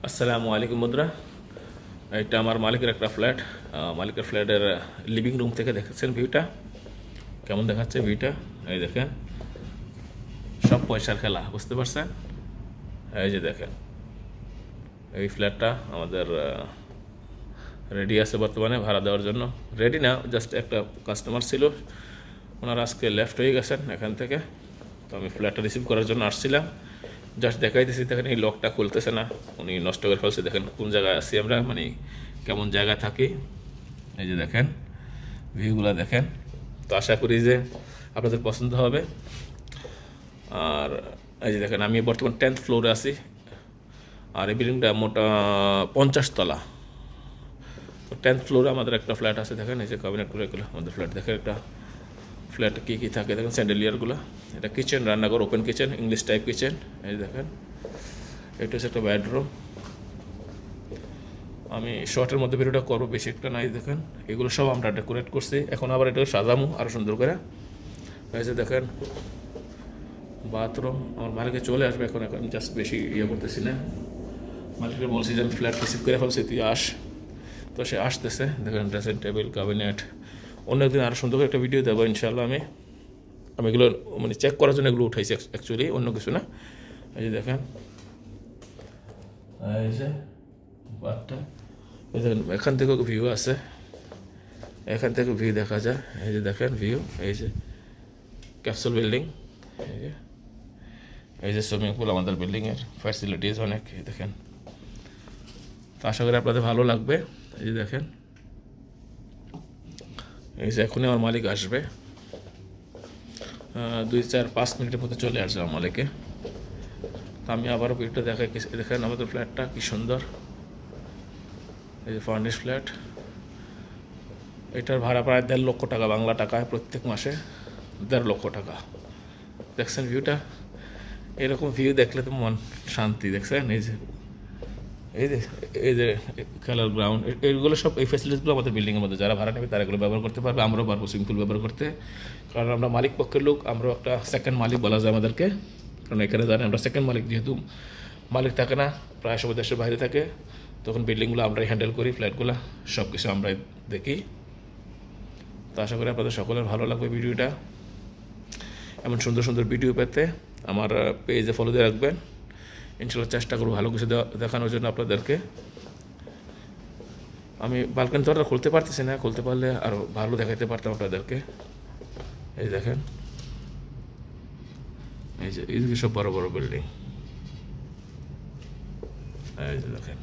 আসসালামু আলাইকুম বন্ধুরা। এটা আমার মালিকের একটা ফ্ল্যাট। মালিকের ফ্ল্যাটের লিভিং রুম থেকে দেখেছেন ভিউটা কেমন দেখাচ্ছে। ভিউটা এই দেখেন, সব পয়সার খেলা, বুঝতে পারছেন? এই যে দেখেন, এই ফ্ল্যাটটা আমাদের রেডি আছে বর্তমানে ভাড়া দেওয়ার জন্য। রেডি না, জাস্ট একটা কাস্টমার ছিল, ওনারা আজকে লেফট হয়ে গেছেন এখান থেকে। তো আমি ফ্ল্যাটটা রিসিভ করার জন্য আসছিলাম। জাস্ট দেখাইতেছি, দেখেন এই লকটা খুলতেছে না, উনি নষ্ট করে ফেলছে। দেখেন কোন জায়গায় আছি আমরা, মানে কেমন জায়গায় থাকি। এই যে দেখেন ভিউগুলো দেখেন। তো আশা করি যে আপনাদের পছন্দ হবে। আর এই যে দেখেন, আমি বর্তমান 10th ফ্লোরে আছি। আর এই বিল্ডিংটা মোটা 50 তলা। তো 10th ফ্লোরে আমাদের একটা ফ্ল্যাট আছে। দেখেন এই যে ক্যাবিনেটগুলো, এগুলো আমাদের ফ্ল্যাট। দেখেন একটা ফ্ল্যাটে কী কী থাকে দেখেন, স্যান্ডেলিয়ারগুলো। এটা কিচেন, রান্নাঘর, open kitchen, English type kitchen. এই দেখেন, এটা হচ্ছে একটা বেডরুম। আমি শর্টের মধ্যে ভিডিওটা করবো, বেশি একটা নাই। দেখেন এগুলো সব আমরা ডেকোরেট করছি, এখন আবার এটা সাজামো আরও সুন্দর করে। এই যে দেখেন বাথরুম। আমার মালিকে চলে আসবে এখন, এখন জাস্ট বেশি ইয়ে করতেছি না। মালিককে বলছি যে আমি ফ্ল্যাট রিসিভ করে ফেলছি, তুই আস। তো সে আসতেছে। দেখেন ড্রেসিং টেবিল, ক্যাবিনেট। অন্য একদিন আরও সুন্দর করে একটা ভিডিও দেবো ইনশাল্লাহ। আমি এগুলো মানে চেক করার জন্য এগুলো উঠাইছি অ্যাকচুয়ালি, অন্য কিছু না। এই যে দেখেন, এই যে বাথটা। এই দেখেন এখান থেকেও ভিউ আছে, এখান থেকে ভিউ দেখা যায়। এই যে দেখেন ভিউ, এই যে ক্যাপসুল বিল্ডিং। এই যে সুইমিং পুল, আমাদের বিল্ডিংয়ের ফ্যাসিলিটিস অনেক। এই দেখেন, তো আশা করি আপনাদের ভালো লাগবে। এই যে দেখেন, এই যে এখনই আমার মালিক আসবে, 2-4-5 মিনিটের মধ্যে চলে আসবে আমার মালিকে। তো আমি আবারও ভিউটা দেখাই। দেখেন আমাদের ফ্ল্যাটটা কি সুন্দর। এই যে ফার্নিশ ফ্ল্যাট। এটার ভাড়া প্রায় 1.5 লক্ষ টাকা বাংলা টাকায়, প্রত্যেক মাসে 1.5 লক্ষ টাকা। দেখছেন ভিউটা? এরকম ভিউ দেখলে তো মন শান্তি। দেখছেন এই যে, এই যে এই যে খেলার গ্রাউন্ড, এইগুলো সব, এই ফ্যাসিলিটিসগুলো আমাদের বিল্ডিংয়ের মধ্যে যারা ভাড়া নেবে তারা এগুলো ব্যবহার করতে পারবে। আমরাও পারবো সুইমিং পুল ব্যবহার করতে, কারণ আমরা মালিক পক্ষের লোক। আমরাও একটা সেকেন্ড মালিক বলা যায় আমাদেরকে, কারণ এখানে জানেন আমরা সেকেন্ড মালিক। যেহেতু মালিক থাকে না, প্রায় সবাই দেশের বাইরে থাকে, তখন বিল্ডিংগুলো আমরাই হ্যান্ডেল করি, ফ্ল্যাটগুলো সব কিছু আমরাই দেখি। তো আশা করি আপনাদের সকলের ভালো লাগবে ভিডিওটা। এমন সুন্দর সুন্দর ভিডিও পেতে আমার পেজে ফলো দিয়ে রাখবেন। ইনশাল্লাহ চেষ্টা করবো ভালো কিছু দেখানোর জন্য আপনাদেরকে। আমি বালকানি দরজা খুলতে পারতেছি না, খুলতে পারলে আরও ভালো দেখাতে পারতাম আপনাদেরকে। এই দেখেন, এই যে এইদিকে সব বড় বড় বিল্ডিং। এই যে দেখেন।